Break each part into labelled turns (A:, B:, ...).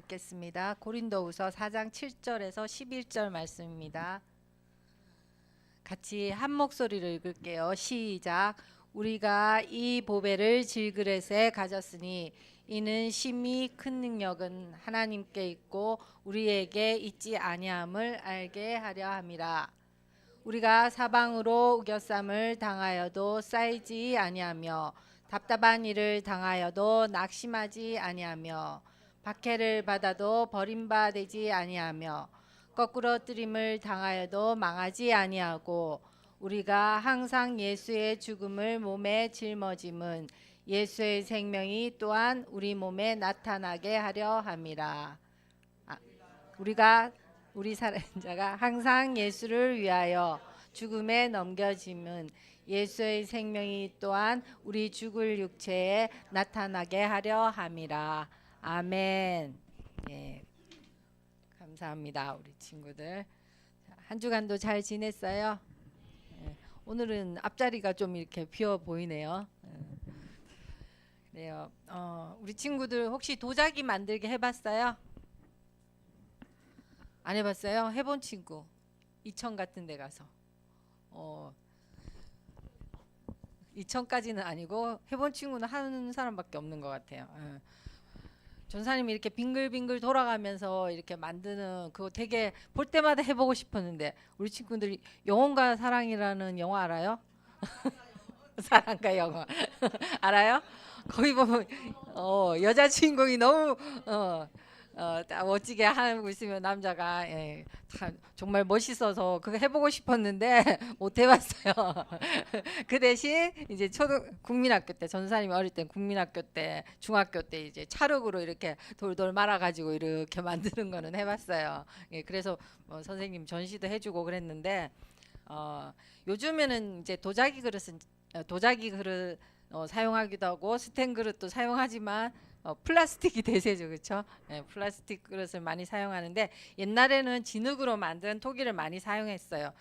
A: 읽겠습니다. 고린도후서 4장 7절에서 11절 말씀입니다. 같이 한 목소리로 읽을게요. 시작. 우리가 이 보배를 질그릇에 가졌으니 이는 심히 큰 능력은 하나님께 있고 우리에게 있지 아니함을 알게 하려 함이라. 우리가 사방으로 우겨쌈을 당하여도 쌓이지 아니하며 답답한 일을 당하여도 낙심하지 아니하며 박해를 받아도 버림받지 아니하며 거꾸로 뜨림을 당하여도 망하지 아니하고 우리가 항상 예수의 죽음을 몸에 짊어짐은 예수의 생명이 또한 우리 몸에 나타나게 하려 함이라. 우리 살인자가 항상 예수를 위하여 죽음에 넘겨짐은 예수의 생명이 또한 우리 죽을 육체에 나타나게 하려 함이라. 아멘. 예, 감사합니다, 우리 친구들. 한 주간도 잘 지냈어요? 예, 오늘은 앞자리가 좀 이렇게 비어 보이네요. 그래요. 우리 친구들 혹시 도자기 만들기 해봤어요? 안 해봤어요? 해본 친구 이천 같은 데 가서 이천까지는 아니고 해본 친구는 하는 사람밖에 없는 것 같아요. 전사님이 이렇게 빙글빙글 돌아가면서 이렇게 만드는 그거 되게 볼 때마다 해보고 싶었는데 우리 친구들이 영혼과 사랑이라는 영화 알아요? 사랑과 영혼 알아요? 거기 보면 여자 주인공이 너무 딱 멋지게 하고 있으면 남자가 정말 멋있어서 그거 해보고 싶었는데 못 해봤어요. 그 대신 이제 국민학교 때 전사님이 어릴 때 국민학교 때 중학교 때 이제 찰흙으로 이렇게 돌돌 말아가지고 이렇게 만드는 거는 해봤어요. 그래서 선생님 전시도 해주고 그랬는데 요즘에는 이제 도자기 그릇 사용하기도 하고 스텐 그릇도 사용하지만 플라스틱이 대세죠, 그렇죠? 플라스틱 그릇을 많이 사용하는데 옛날에는 진흙으로 만든 토기를 많이 사용했어요.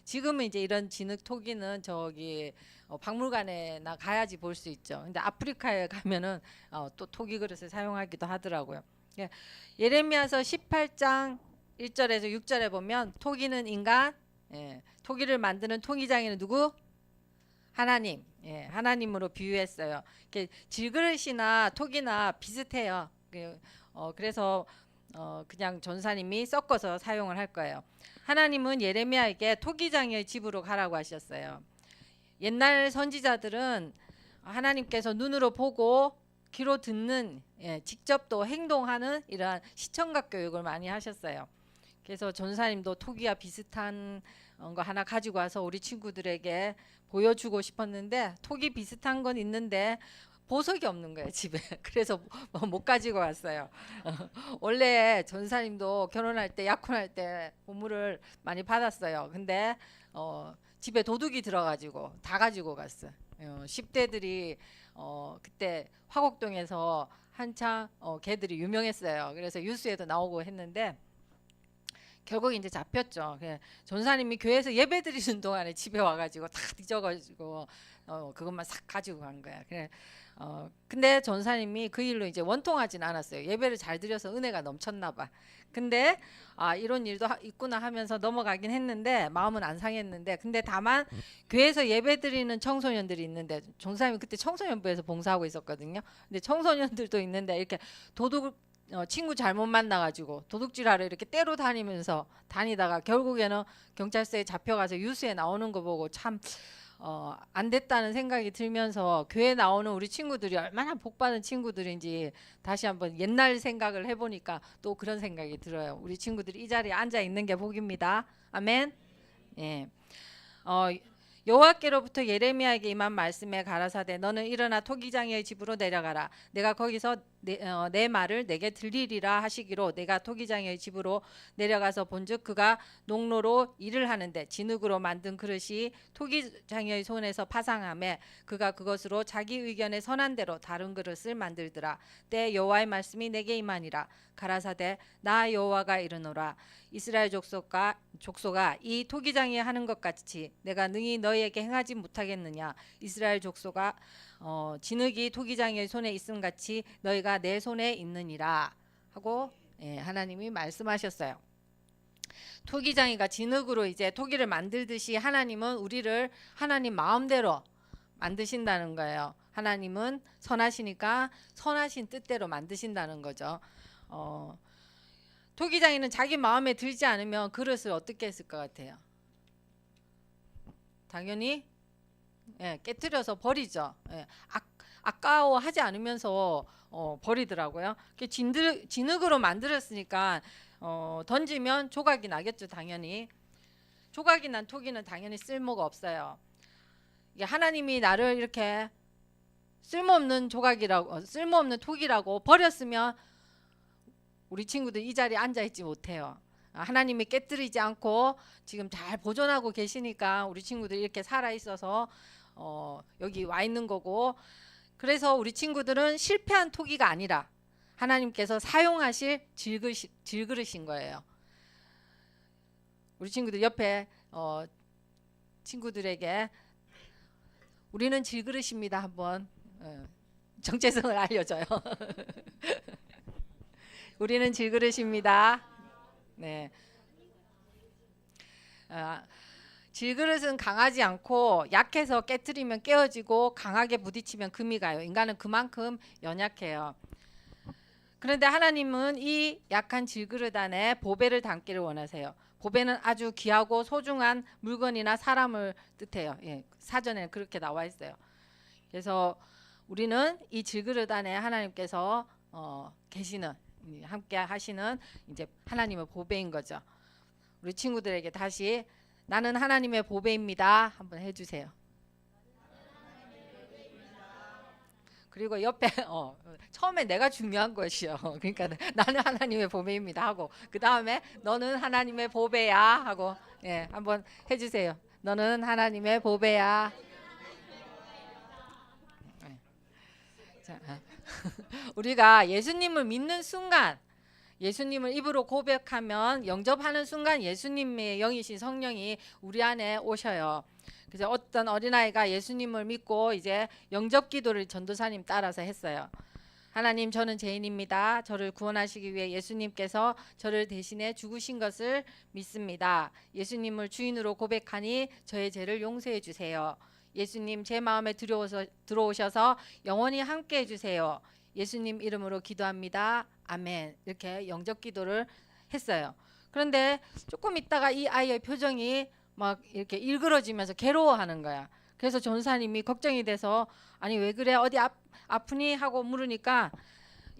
A: 지금은 이제 이런 진흙 토기는 저기 박물관에나 가야지 볼 수 있죠. 근데 아프리카에 가면은 또 토기 그릇을 사용하기도 하더라고요. 예레미야서 18장 1절에서 6절에 보면 토기는 인간, 토기를 만드는 토기장이는 누구? 하나님, 하나님으로 비유했어요. 질그릇이나 톡이나 비슷해요. 그래서 그냥 전사님이 섞어서 사용을 할 거예요. 하나님은 예레미야에게 토기장의 집으로 가라고 하셨어요. 옛날 선지자들은 하나님께서 눈으로 보고 귀로 듣는, 직접 또 행동하는 이러한 시청각 교육을 많이 하셨어요. 그래서 전사님도 토기와 비슷한 거 하나 가지고 와서 우리 친구들에게 보여주고 싶었는데 토기 비슷한 건 있는데 보석이 없는 거예요, 집에. 그래서 못 가지고 왔어요. 원래 전사님도 결혼할 때 약혼할 때 보물을 많이 받았어요. 근데 집에 도둑이 들어가지고 다 가지고 갔어요. 10대들이 그때 화곡동에서 한창 걔들이 유명했어요. 그래서 뉴스에도 나오고 했는데 결국 이제 잡혔죠. 전사님이 교회에서 예배 드리는 동안에 집에 와가지고 다 뒤져가지고 그것만 싹 가지고 간 거야. 근데 전사님이 그 일로 이제 원통하진 않았어요. 예배를 잘 드려서 은혜가 넘쳤나 봐. 근데 이런 일도 있구나 하면서 넘어가긴 했는데 마음은 안 상했는데 근데 다만 교회에서 예배 드리는 청소년들이 있는데 전사님이 그때 청소년부에서 봉사하고 있었거든요. 근데 청소년들도 있는데 이렇게 친구 잘못 만나가지고 도둑질하러 이렇게 떼로 다니면서 다니다가 결국에는 경찰서에 잡혀가서 뉴스에 나오는 거 보고 참 안 됐다는 생각이 들면서 교회 나오는 우리 친구들이 얼마나 복받은 친구들인지 다시 한번 옛날 생각을 해보니까 또 그런 생각이 들어요. 우리 친구들이 이 자리에 앉아 있는 게 복입니다. 아멘. 예. 여호와께로부터 예레미야에게 임한 말씀에 가라사대 너는 일어나 토기장의 집으로 내려가라. 내가 거기서 내 말을 내게 들리리라 하시기로 내가 토기장의 집으로 내려가서 본즉 그가 농로로 일을 하는데 진흙으로 만든 그릇이 토기장의 손에서 파상하매 그가 그것으로 자기 의견에 선한 대로 다른 그릇을 만들더라. 때 여호와의 말씀이 내게 임하니라. 가라사대 나 여호와가 이르노라. 이스라엘 족속아 이 토기장이 하는 것 같이 내가 능히 너희에게 행하지 못하겠느냐. 이스라엘 족속아 진흙이 토기장의 손에 있음 같이 너희가 내 손에 있느니라. 하고 하나님이 말씀하셨어요. 토기장이가 진흙으로 이제 토기를 만들듯이 하나님은 우리를 하나님 마음대로 만드신다는 거예요. 하나님은 선하시니까 선하신 뜻대로 만드신다는 거죠. 토기장이는 자기 마음에 들지 않으면 그릇을 어떻게 했을 것 같아요? 당연히 깨트려서 버리죠. 아까워하지 않으면서 버리더라고요. 진흙으로 만들었으니까 던지면 조각이 나겠죠. 당연히 조각이 난 토기는 당연히 쓸모가 없어요. 하나님이 나를 이렇게 쓸모없는 조각이라고 쓸모없는 토기라고 버렸으면 우리 친구들 이 자리에 앉아있지 못해요. 하나님이 깨뜨리지 않고 지금 잘 보존하고 계시니까 우리 친구들이 이렇게 살아있어서 여기 와 있는 거고, 그래서 우리 친구들은 실패한 토기가 아니라 하나님께서 사용하실 질그릇인 거예요. 우리 친구들 옆에 친구들에게 우리는 질그릇입니다 한번 정체성을 알려줘요. 우리는 질그릇입니다. 네. 질그릇은 강하지 않고 약해서 깨트리면 깨어지고 강하게 부딪히면 금이 가요. 인간은 그만큼 연약해요. 그런데 하나님은 이 약한 질그릇 안에 보배를 담기를 원하세요. 보배는 아주 귀하고 소중한 물건이나 사람을 뜻해요. 사전에 그렇게 나와 있어요. 그래서 우리는 이 질그릇 안에 하나님께서 계시는, 함께 하시는 이제 하나님의 보배인 거죠. 우리 친구들에게 다시 나는 하나님의 보배입니다 한번 해주세요. 그리고 옆에 처음에 내가 중요한 것이요. 그러니까 나는 하나님의 보배입니다 하고 그 다음에 너는 하나님의 보배야 하고 한번 해주세요. 너는 하나님의 보배야. 자, 우리가 예수님을 믿는 순간, 예수님을 입으로 고백하면 영접하는 순간 예수님의 영이신 성령이 우리 안에 오셔요. 그래서 어떤 어린아이가 예수님을 믿고 이제 영접 기도를 전도사님 따라서 했어요. 하나님, 저는 죄인입니다. 저를 구원하시기 위해 예수님께서 저를 대신해 죽으신 것을 믿습니다. 예수님을 주인으로 고백하니 저의 죄를 용서해 주세요. 예수님, 제 마음에 들어오셔서 영원히 함께 해주세요. 예수님 이름으로 기도합니다. 아멘. 이렇게 영접 기도를 했어요. 그런데 조금 있다가 이 아이의 표정이 막 이렇게 일그러지면서 괴로워하는 거야. 그래서 전사님이 걱정이 돼서 아니 왜 그래, 어디 아프니 하고 물으니까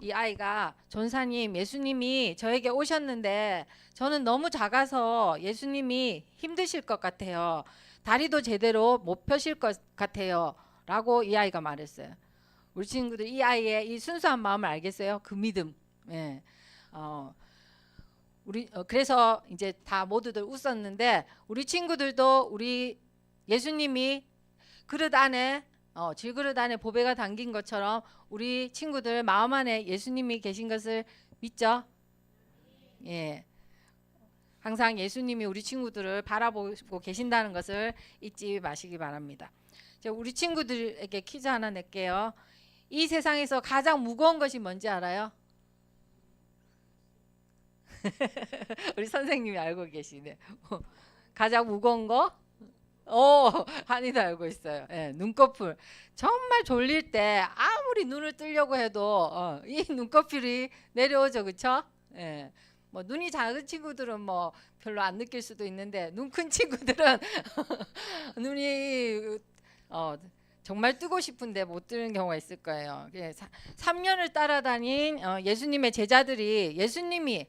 A: 이 아이가 전사님, 예수님이 저에게 오셨는데 저는 너무 작아서 예수님이 힘드실 것 같아요. 다리도 제대로 못 펴실 것 같아요 라고 이 아이가 말했어요. 우리 친구들 이 아이의 이 순수한 마음을 알겠어요? 그 믿음. 그래서 이제 다 모두들 웃었는데 우리 친구들도 우리 예수님이 그릇 안에 질그릇 안에 보배가 담긴 것처럼 우리 친구들 마음 안에 예수님이 계신 것을 믿죠? 항상 예수님이 우리 친구들을 바라보고 계신다는 것을 잊지 마시기 바랍니다. 우리 친구들에게 퀴즈 하나 낼게요. 이 세상에서 가장 무거운 것이 뭔지 알아요? 우리 선생님이 알고 계시네. 가장 무거운 거? 한이도 알고 있어요. 눈꺼풀. 정말 졸릴 때 아무리 눈을 뜨려고 해도 이 눈꺼풀이 내려오죠, 그렇죠? 뭐 눈이 작은 친구들은 뭐 별로 안 느낄 수도 있는데 눈 큰 친구들은 눈이 정말 뜨고 싶은데 못 뜨는 경우가 있을 거예요. 3년을 따라다닌 예수님의 제자들이 예수님이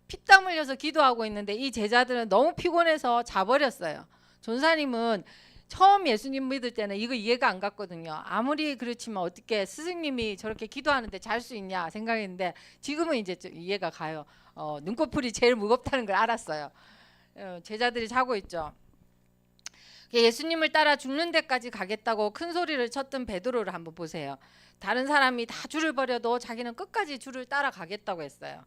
A: 피땀 흘려서 기도하고 있는데 이 제자들은 너무 피곤해서 자버렸어요. 전사님은 처음 예수님 믿을 때는 이거 이해가 안 갔거든요. 아무리 그렇지만 어떻게 스승님이 저렇게 기도하는데 잘 수 있냐 생각했는데 지금은 이제 이해가 가요. 눈꺼풀이 제일 무겁다는 걸 알았어요. 제자들이 자고 있죠. 예수님을 따라 죽는 데까지 가겠다고 큰 소리를 쳤던 베드로를 한번 보세요. 다른 사람이 다 줄을 버려도 자기는 끝까지 줄을 따라가겠다고 했어요.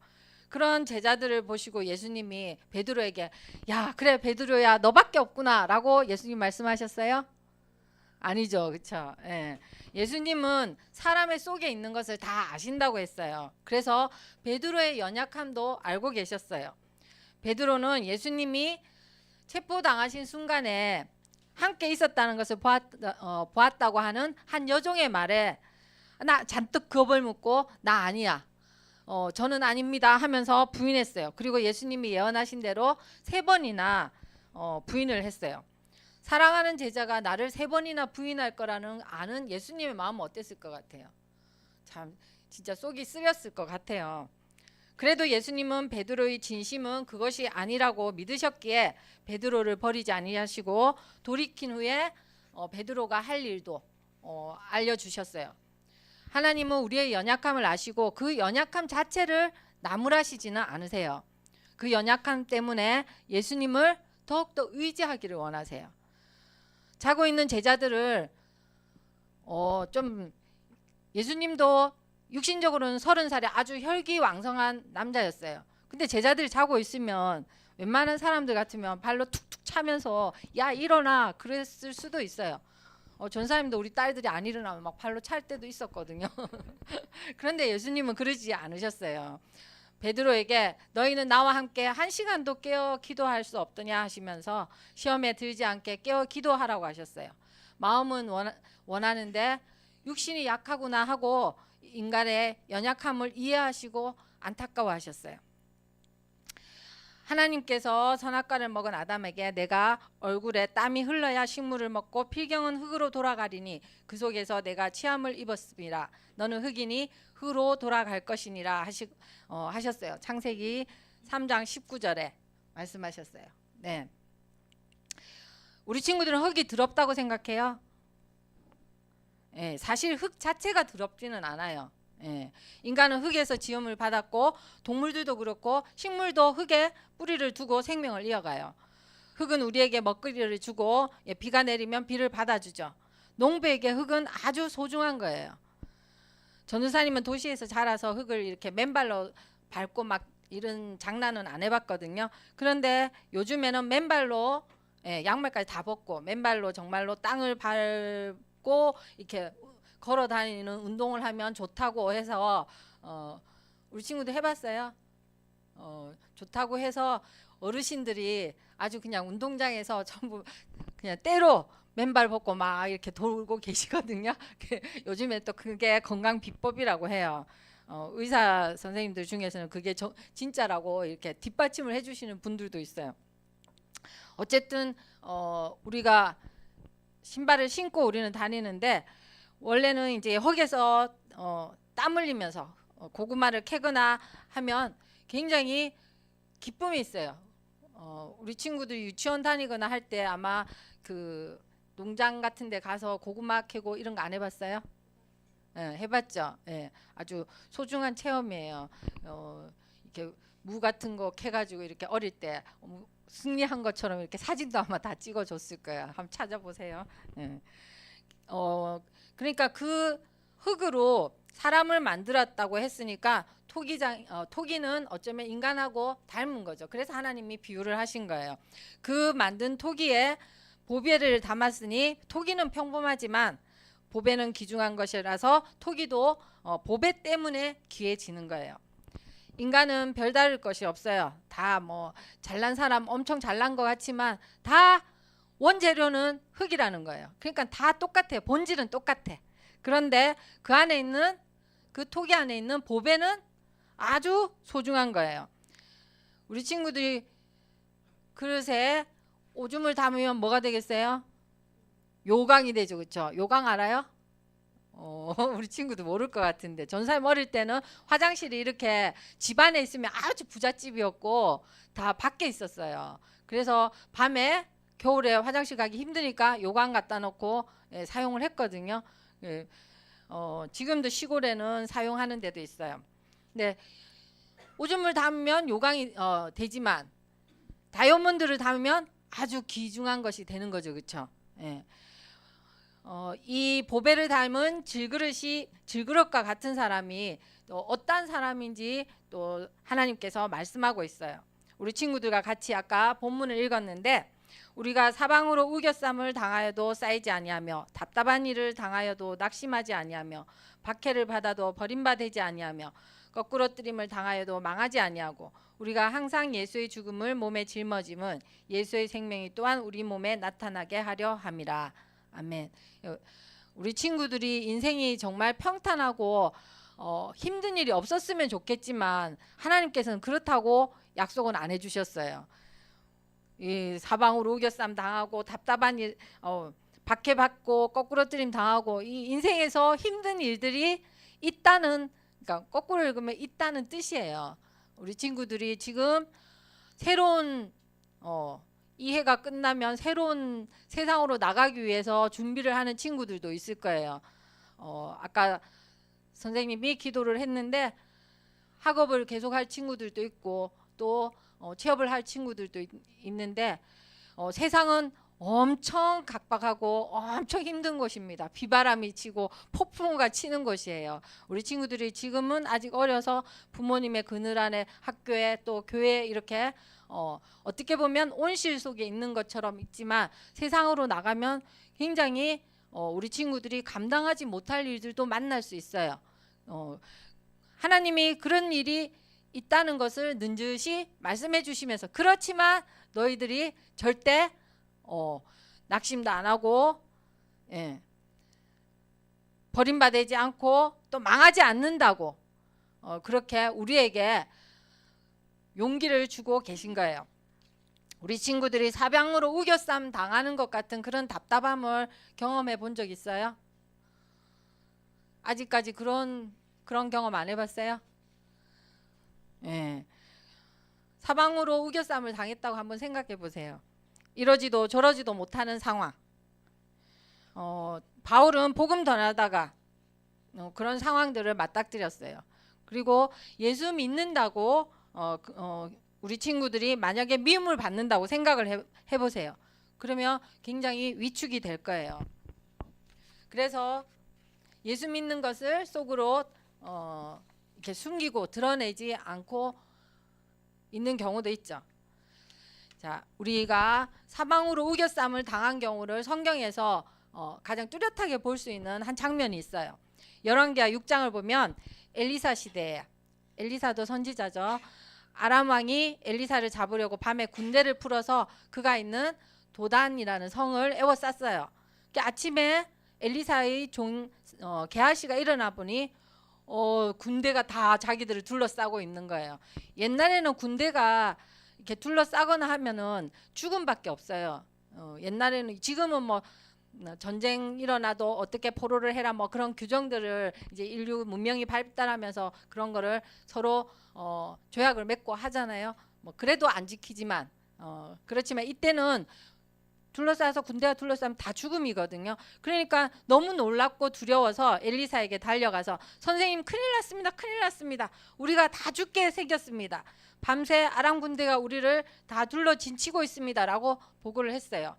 A: 그런 제자들을 보시고 예수님이 베드로에게 야, 그래 베드로야, 너밖에 없구나 라고 예수님 말씀하셨어요? 아니죠, 그렇죠? 예. 예수님은 사람의 속에 있는 것을 다 아신다고 했어요. 그래서 베드로의 연약함도 알고 계셨어요. 베드로는 예수님이 체포당하신 순간에 함께 있었다는 것을 보았다고 하는 한 여종의 말에 나 잔뜩 겁을 먹고 나 아니야. 저는 아닙니다 하면서 부인했어요. 그리고 예수님이 예언하신 대로 3번이나 부인을 했어요. 사랑하는 제자가 나를 3번이나 부인할 거라는 아는 예수님의 마음은 어땠을 것 같아요? 참 진짜 속이 쓰렸을 것 같아요. 그래도 예수님은 베드로의 진심은 그것이 아니라고 믿으셨기에 베드로를 버리지 아니하시고 돌이킨 후에 베드로가 할 일도 알려주셨어요. 하나님은 우리의 연약함을 아시고 그 연약함 자체를 나무라시지는 않으세요. 그 연약함 때문에 예수님을 더욱더 의지하기를 원하세요. 자고 있는 제자들을 좀 예수님도 육신적으로는 30살에 아주 혈기왕성한 남자였어요. 근데 제자들이 자고 있으면 웬만한 사람들 같으면 발로 툭툭 차면서 야 일어나 그랬을 수도 있어요. 전사님도 우리 딸들이 안 일어나면 막 발로 찰 때도 있었거든요. 그런데 예수님은 그러지 않으셨어요. 베드로에게 너희는 나와 함께 1시간도 깨어 기도할 수 없더냐 하시면서 시험에 들지 않게 깨어 기도하라고 하셨어요. 마음은 원하는데 육신이 약하구나 하고 인간의 연약함을 이해하시고 안타까워하셨어요. 하나님께서 선악과를 먹은 아담에게 내가 얼굴에 땀이 흘러야 식물을 먹고 필경은 흙으로 돌아가리니 그 속에서 내가 치함을 입었습니다. 너는 흙이니 흙으로 돌아갈 것이니라 하셨어요. 창세기 3장 19절에 말씀하셨어요. 네. 우리 친구들은 흙이 더럽다고 생각해요? 예, 사실 흙 자체가 더럽지는 않아요. 예, 인간은 흙에서 지음을 받았고 동물들도 그렇고 식물도 흙에 뿌리를 두고 생명을 이어가요. 흙은 우리에게 먹거리를 주고 비가 내리면 비를 받아주죠. 농부에게 흙은 아주 소중한 거예요. 전도사님은 도시에서 자라서 흙을 이렇게 맨발로 밟고 막 이런 장난은 안 해봤거든요. 그런데 요즘에는 맨발로 양말까지 다 벗고 맨발로 정말로 땅을 밟고 이렇게 걸어 다니는 운동을 하면 좋다고 해서 우리 친구들 해봤어요. 좋다고 해서 어르신들이 아주 그냥 운동장에서 전부 그냥 때로 맨발 벗고 막 이렇게 돌고 계시거든요. 요즘에 또 그게 건강 비법이라고 해요. 의사 선생님들 중에서는 그게 진짜라고 이렇게 뒷받침을 해주시는 분들도 있어요. 어쨌든 우리가 신발을 신고 우리는 다니는데 원래는 이제 흙에서 땀 흘리면서 고구마를 캐거나 하면 굉장히 기쁨이 있어요. 우리 친구들 유치원 다니거나 할 때 아마 그 농장 같은 데 가서 고구마 캐고 이런 거 안 해봤어요? 예, 해봤죠. 예, 아주 소중한 체험이에요. 이렇게 무 같은 거 캐가지고 이렇게 어릴 때 승리한 것처럼 이렇게 사진도 아마 다 찍어줬을 거예요. 한번 찾아보세요. 예. 그러니까 그 흙으로 사람을 만들었다고 했으니까 토기는 어쩌면 인간하고 닮은 거죠. 그래서 하나님이 비유를 하신 거예요. 그 만든 토기에 보배를 담았으니 토기는 평범하지만 보배는 귀중한 것이라서 토기도 보배 때문에 귀해지는 거예요. 인간은 별다를 것이 없어요. 다 뭐 잘난 사람 엄청 잘난 것 같지만 다 원재료는 흙이라는 거예요. 그러니까 다 똑같아요. 본질은 똑같아. 그런데 그 안에 있는 그 토기 안에 있는 보배는 아주 소중한 거예요. 우리 친구들이 그릇에 오줌을 담으면 뭐가 되겠어요? 요강이 되죠. 그렇죠? 요강 알아요? 우리 친구도 모를 것 같은데 전사님 어릴 때는 화장실이 이렇게 집 안에 있으면 아주 부잣집이었고 다 밖에 있었어요. 그래서 밤에 겨울에 화장실 가기 힘드니까 요강 갖다 놓고 사용을 했거든요. 지금도 시골에는 사용하는 데도 있어요. 근데 오줌을 담으면 요강이 되지만 다이아몬드를 담으면 아주 귀중한 것이 되는 거죠. 그렇죠? 예. 이 보배를 담은 질그릇과 같은 사람이 또 어떤 사람인지 또 하나님께서 말씀하고 있어요. 우리 친구들과 같이 아까 본문을 읽었는데 우리가 사방으로 우겨쌈을 당하여도 쌓이지 아니하며 답답한 일을 당하여도 낙심하지 아니하며 박해를 받아도 버림받지 아니하며 거꾸러뜨림을 당하여도 망하지 아니하고 우리가 항상 예수의 죽음을 몸에 짊어짐은 예수의 생명이 또한 우리 몸에 나타나게 하려 함이라. 아멘. 우리 친구들이 인생이 정말 평탄하고 힘든 일이 없었으면 좋겠지만 하나님께서는 그렇다고 약속은 안 해주셨어요. 이 사방으로 우겨쌈 당하고 답답한 일, 박해받고 거꾸러뜨림 당하고 이 인생에서 힘든 일들이 있다는, 그러니까 거꾸로 읽으면 있다는 뜻이에요. 우리 친구들이 지금 새로운 이 해가 끝나면 새로운 세상으로 나가기 위해서 준비를 하는 친구들도 있을 거예요. 아까 선생님이 기도를 했는데 학업을 계속할 친구들도 있고 또 취업을 할 친구들도 있는데 세상은 엄청 각박하고 엄청 힘든 곳입니다. 비바람이 치고 폭풍우가 치는 곳이에요. 우리 친구들이 지금은 아직 어려서 부모님의 그늘 안에 학교에 또 교회에 이렇게 어떻게 보면 온실 속에 있는 것처럼 있지만 세상으로 나가면 굉장히 우리 친구들이 감당하지 못할 일들도 만날 수 있어요. 하나님이 그런 일이 있다는 것을 는지시 말씀해 주시면서 그렇지만 너희들이 절대 낙심도 안 하고 버림받지 않고 또 망하지 않는다고 그렇게 우리에게 용기를 주고 계신 거예요. 우리 친구들이 사방으로 우겨쌈 당하는 것 같은 그런 답답함을 경험해 본 적 있어요? 아직까지 그런 경험 안 해봤어요? 사방으로 우겨쌈을 당했다고 한번 생각해 보세요. 이러지도 저러지도 못하는 상황. 바울은 복음 전하다가 그런 상황들을 맞닥뜨렸어요. 그리고 예수 믿는다고 우리 친구들이 만약에 미움을 받는다고 생각을 해보세요. 그러면 굉장히 위축이 될 거예요. 그래서 예수 믿는 것을 속으로 이렇게 숨기고 드러내지 않고 있는 경우도 있죠. 자, 우리가 사방으로 우겨쌈을 당한 경우를 성경에서 가장 뚜렷하게 볼 수 있는 한 장면이 있어요. 열왕기하 6장을 보면 엘리사 시대에, 엘리사도 선지자죠. 아람 왕이 엘리사를 잡으려고 밤에 군대를 풀어서 그가 있는 도단이라는 성을 에워쌌어요. 아침에 엘리사의 종 게하시가 일어나 보니 군대가 다 자기들을 둘러싸고 있는 거예요. 옛날에는 군대가 이렇게 둘러싸거나 하면은 죽음밖에 없어요. 옛날에는, 지금은 뭐 전쟁 일어나도 어떻게 포로를 해라 뭐 그런 규정들을 이제 인류 문명이 발달하면서 그런 거를 서로 조약을 맺고 하잖아요. 뭐 그래도 안 지키지만 그렇지만 이때는 둘러싸서 군대가 둘러싸면 다 죽음이거든요. 그러니까 너무 놀랍고 두려워서 엘리사에게 달려가서 선생님 큰일 났습니다. 큰일 났습니다. 우리가 다 죽게 생겼습니다. 밤새 아람 군대가 우리를 다 둘러 진치고 있습니다. 라고 보고를 했어요.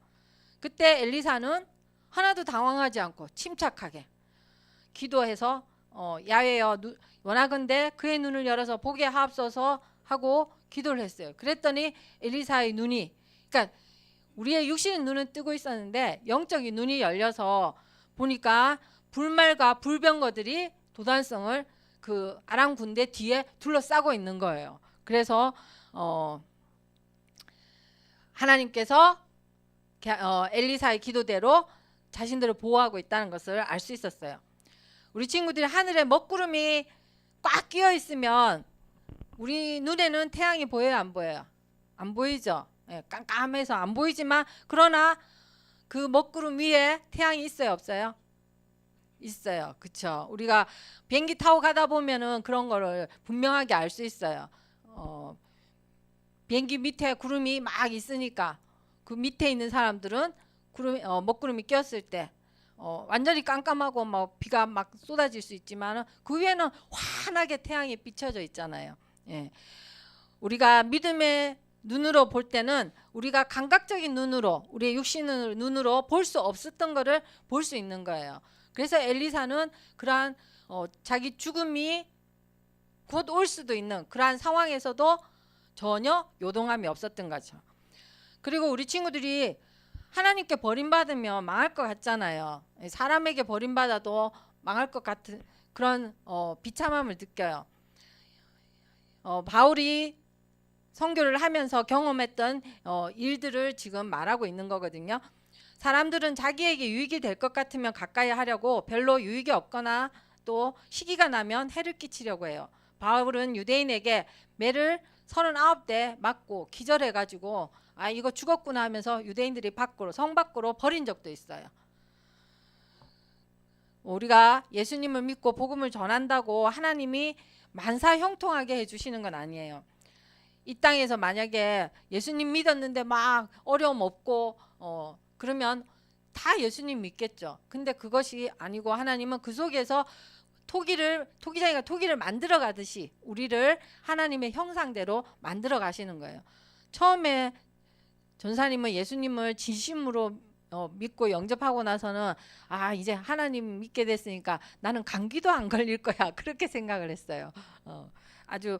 A: 그때 엘리사는 하나도 당황하지 않고 침착하게 기도해서 야훼여 원하건대 그의 눈을 열어서 보게 하옵소서 하고 기도를 했어요. 그랬더니 엘리사의 눈이, 그러니까 우리의 육신의 눈은 뜨고 있었는데 영적인 눈이 열려서 보니까 불말과 불병거들이 도단성을 그 아람 군대 뒤에 둘러싸고 있는 거예요. 그래서 하나님께서 엘리사의 기도대로 자신들을 보호하고 있다는 것을 알 수 있었어요. 우리 친구들이 하늘에 먹구름이 꽉 끼어 있으면 우리 눈에는 태양이 보여요, 안 보여요? 안 보이죠? 깜깜해서 안 보이지만 그러나 그 먹구름 위에 태양이 있어요, 없어요? 있어요. 그쵸? 우리가 비행기 타고 가다 보면은 그런 거를 분명하게 알 수 있어요. 비행기 밑에 구름이 막 있으니까 그 밑에 있는 사람들은 먹구름이 꼈을 때 완전히 깜깜하고 막 비가 막 쏟아질 수 있지만 그 위에는 환하게 태양이 비춰져 있잖아요. 우리가 믿음의 눈으로 볼 때는 우리가 감각적인 눈으로, 우리의 육신의 눈으로 볼 수 없었던 것을 볼 수 있는 거예요. 그래서 엘리사는 그러한 자기 죽음이 곧 올 수도 있는 그러한 상황에서도 전혀 요동함이 없었던 거죠. 그리고 우리 친구들이 하나님께 버림받으면 망할 것 같잖아요. 사람에게 버림받아도 망할 것 같은 그런 비참함을 느껴요. 바울이 선교를 하면서 경험했던 일들을 지금 말하고 있는 거거든요. 사람들은 자기에게 유익이 될 것 같으면 가까이 하려고 별로 유익이 없거나 또 시기가 나면 해를 끼치려고 해요. 바울은 유대인에게 매를 39대 맞고 기절해가지고 아 이거 죽었구나 하면서 유대인들이 성 밖으로 버린 적도 있어요. 우리가 예수님을 믿고 복음을 전한다고 하나님이 만사 형통하게 해주시는 건 아니에요. 이 땅에서 만약에 예수님 믿었는데 막 어려움 없고 그러면 다 예수님 믿겠죠. 근데 그것이 아니고 하나님은 그 속에서 토기장이가 토기를 만들어 가듯이 우리를 하나님의 형상대로 만들어 가시는 거예요. 처음에 전사님은 예수님을 진심으로 믿고 영접하고 나서는 아 이제 하나님 믿게 됐으니까 나는 감기도 안 걸릴 거야 그렇게 생각을 했어요. 아주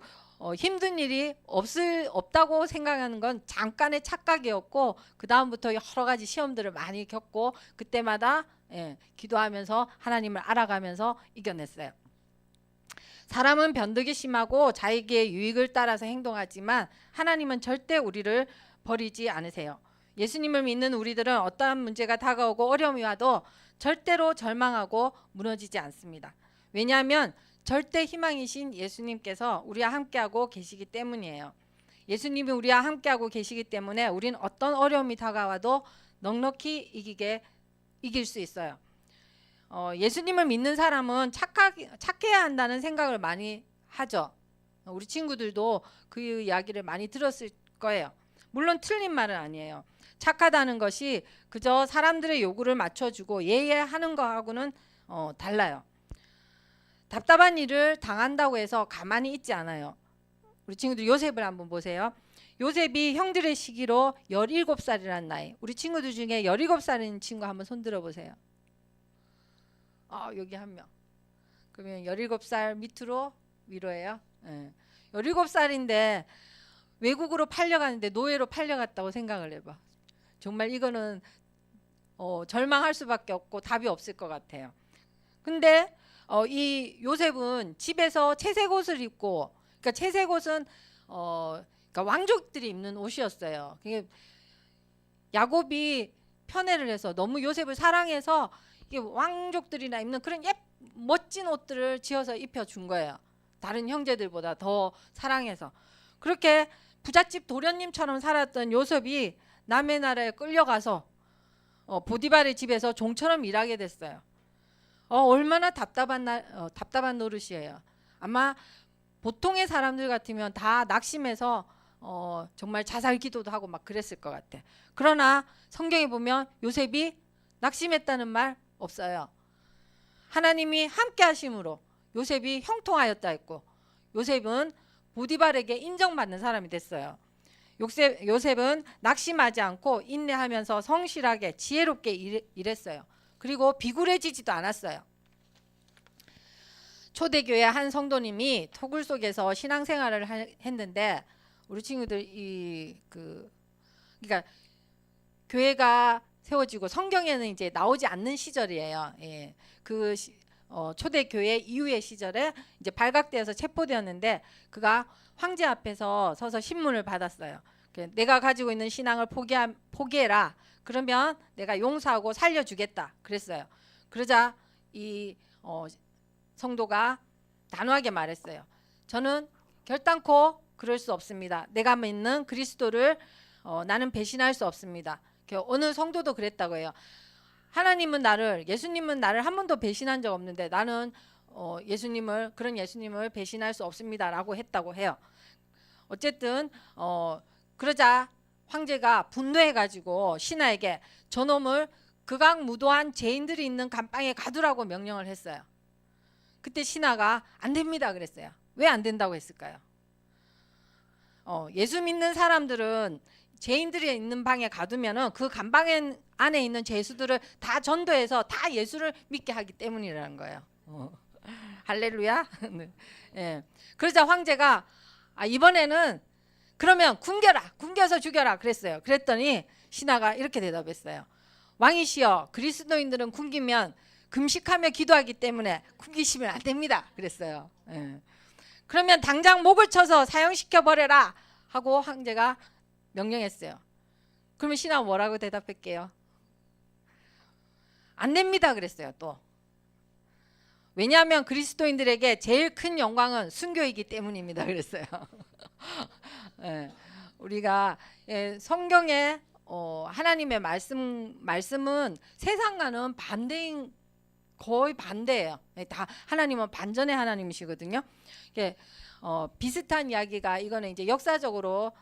A: 힘든 일이 없다고 생각하는 건 잠깐의 착각이었고 그 다음부터 여러 가지 시험들을 많이 겪고 그때마다 기도하면서 하나님을 알아가면서 이겨냈어요. 사람은 변덕이 심하고 자기의 유익을 따라서 행동하지만 하나님은 절대 우리를 버리지 않으세요. 예수님을 믿는 우리들은 어떠한 문제가 다가오고 어려움이 와도 절대로 절망하고 무너지지 않습니다. 왜냐하면 절대 희망이신 예수님께서 우리와 함께하고 계시기 때문이에요. 예수님이 우리와 함께하고 계시기 때문에 우리는 어떤 어려움이 다가와도 넉넉히 이길 수 있어요. 예수님을 믿는 사람은 착해야 한다는 생각을 많이 하죠. 우리 친구들도 그 이야기를 많이 들었을 거예요. 물론 틀린 말은 아니에요. 착하다는 것이 그저 사람들의 요구를 맞춰주고 예의하는 거하고는 달라요. 답답한 일을 당한다고 해서 가만히 있지 않아요. 우리 친구들 요셉을 한번 보세요. 요셉이 형들의 시기로 17살이라는 나이. 우리 친구들 중에 17살인 친구 한번 손 들어보세요. 여기 한 명. 그러면 17살 밑으로 위로예요. 17살인데 외국으로 팔려가는데 노예로 팔려갔다고 생각을 해봐. 정말 이거는 절망할 수밖에 없고 답이 없을 것 같아요. 근데 이 요셉은 집에서 채색 옷을 입고, 그러니까 채색 옷은 그러니까 왕족들이 입는 옷이었어요. 야곱이 편애를 해서 너무 요셉을 사랑해서 이게 왕족들이나 입는 그런 멋진 옷들을 지어서 입혀준 거예요. 다른 형제들보다 더 사랑해서. 그렇게 부잣집 도련님처럼 살았던 요셉이 남의 나라에 끌려가서 보디발의 집에서 종처럼 일하게 됐어요. 얼마나 답답한 노릇이에요. 아마 보통의 사람들 같으면 다 낙심해서 정말 자살 기도도 하고 막 그랬을 것 같아. 그러나 성경에 보면 요셉이 낙심했다는 말 없어요. 하나님이 함께 하심으로 요셉이 형통하였다 했고 요셉은 보디발에게 인정받는 사람이 됐어요. 요셉은 낙심하지 않고 인내하면서 성실하게 지혜롭게 일했어요. 그리고 비굴해지지도 않았어요. 초대교회 한 성도님이 토굴 속에서 신앙생활을 했는데 우리 친구들 그러니까 교회가 세워지고 성경에는 이제 나오지 않는 시절이에요. 초대교회 이후의 시절에 이제 발각되어서 체포되었는데 그가 황제 앞에서 서서 신문을 받았어요. 내가 가지고 있는 신앙을 포기해라. 그러면 내가 용서하고 살려주겠다. 그랬어요. 그러자 이 성도가 단호하게 말했어요. 저는 결단코 그럴 수 없습니다. 내가 믿는 그리스도를 나는 배신할 수 없습니다. 어느 성도도 그랬다고 해요. 예수님은 나를 한 번도 배신한 적 없는데 나는 그런 예수님을 배신할 수 없습니다라고 했다고 해요. 어쨌든 그러자 황제가 분노해가지고 신하에게 저놈을 극악무도한 죄인들이 있는 감방에 가두라고 명령을 했어요. 그때 신하가 안 됩니다 그랬어요. 왜 안 된다고 했을까요? 예수 믿는 사람들은 죄인들이 있는 방에 가두면은 그 감방 안에 있는 죄수들을 다 전도해서 다 예수를 믿게 하기 때문이라는 거예요. 할렐루야. 네. 그러자 황제가 이번에는 그러면 굶겨라, 굶겨서 죽여라 그랬어요. 그랬더니 신하가 이렇게 대답했어요. 왕이시여, 그리스도인들은 굶기면 금식하며 기도하기 때문에 굶기시면 안 됩니다. 그랬어요. 예. 그러면 당장 목을 쳐서 사형시켜 버려라 하고 황제가 명령했어요. 그러면 신하 뭐라고 대답할게요? 안 됩니다 그랬어요. 또 왜냐하면 그리스도인들에게 제일 큰 영광은 순교이기 때문입니다 그랬어요. 예, 우리가 성경에 하나님의 말씀은 세상과는 반대인, 거의 반대예요. 다 하나님은 반전의 하나님이시거든요. 비슷한 이야기가, 이거는 이제 역사적으로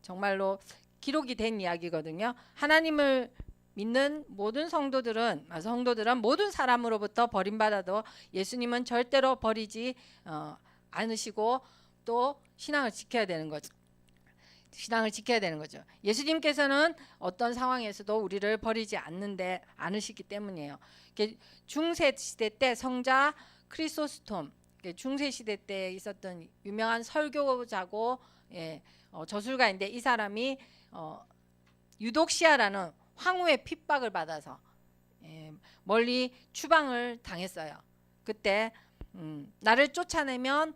A: 정말로 기록이 된 이야기거든요. 하나님을 믿는 모든 성도들은 모든 사람으로부터 버림받아도 예수님은 절대로 버리지 않으시고 또 신앙을 지켜야 되는 거죠. 신앙을 지켜야 되는 거죠. 예수님께서는 어떤 상황에서도 우리를 버리지 않으시기 때문이에요. 중세 시대 때 성자 크리소스톰, 중세 시대 때 있었던 유명한 설교자고 저술가인데, 이 사람이 유독시아라는 황후의 핍박을 받아서 멀리 추방을 당했어요. 그때 나를 쫓아내면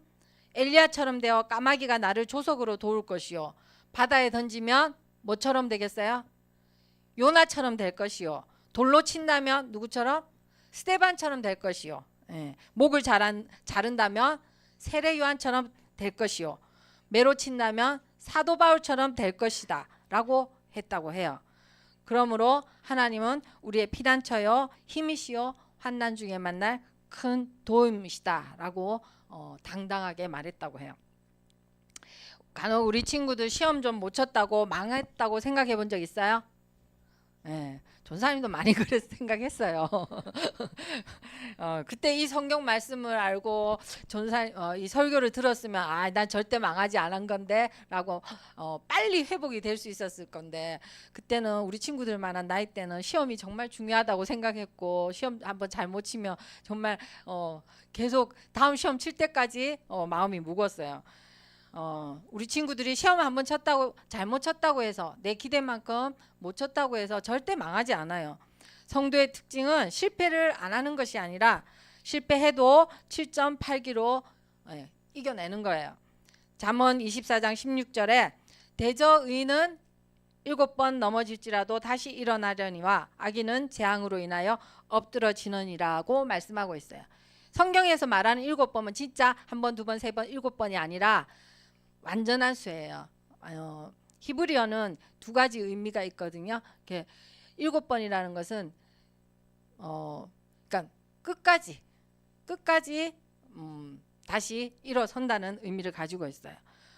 A: 엘리야처럼 되어 까마귀가 나를 조석으로 도울 것이요, 바다에 던지면 뭐처럼 되겠어요? 요나처럼 될 것이요, 돌로 친다면 누구처럼? 스데반처럼 될 것이요, 목을 자른다면 세례 요한처럼 될 것이요, 매로 친다면 사도 바울처럼 될 것이다 라고 했다고 해요. 그러므로 하나님은 우리의 피난처요 힘이시요 환난 중에 만날 큰 도움이시다 라고 당당하게 말했다고 해요. 간혹 우리 친구들 시험 좀 못 쳤다고 망했다고 생각해 본 적 있어요? 전사님도 많이 그랬 생각했어요. 그때 이 성경 말씀을 알고 이 설교를 들었으면 난 절대 망하지 않은 건데 라고 빨리 회복이 될 수 있었을 건데, 그때는 우리 친구들만한 나이 때는 시험이 정말 중요하다고 생각했고, 시험 한번 잘못 치면 정말 계속 다음 시험 칠 때까지 마음이 무거웠어요. 우리 친구들이 시험 한번 잘못 쳤다고 해서, 내 기대만큼 못 쳤다고 해서 절대 망하지 않아요. 성도의 특징은 실패를 안 하는 것이 아니라 실패해도 7.8기로 이겨내는 거예요. 잠언 24장 16절에 대저 의인은 7번 넘어질지라도 다시 일어나려니와 악인은 재앙으로 인하여 엎드러지느니라고 말씀하고 있어요. 성경에서 말하는 7번은 진짜 1번, 2번, 3번, 7번이 아니라 완전한 수예요. 히브리어는 2가지 의미가 있거든요. 7번이라는 것은 그러니까 끝까지 다시 일어선다는 의미를 가지고 있어요.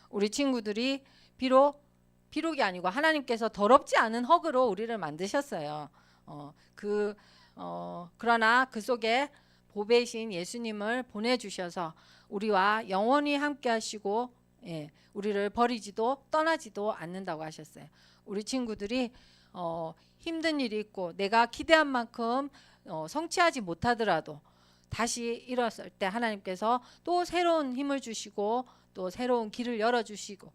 A: 우리 친구들이 비록이 아니고 하나님께서 더럽지 않은 흙으로 우리를 만드셨어요. 그러나 그 속에 보배이신 예수님을 보내주셔서 우리와 영원히 함께 하시고 우리를 버리지도 떠나지도 않는다고 하셨어요. 우리 친구들이 힘든 일이 있고 내가 기대한 만큼 성취하지 못하더라도 다시 일어설 때 하나님께서 또 새로운 힘을 주시고 또 새로운 길을 열어주시고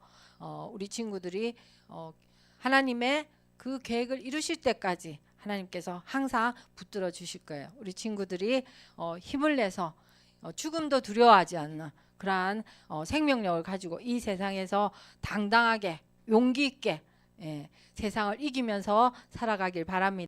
A: 우리 친구들이 하나님의 그 계획을 이루실 때까지 하나님께서 항상 붙들어 주실 거예요. 우리 친구들이 힘을 내서 죽음도 두려워하지 않는 그러한 생명력을 가지고 이 세상에서 당당하게 용기 있게 세상을 이기면서 살아가길 바랍니다.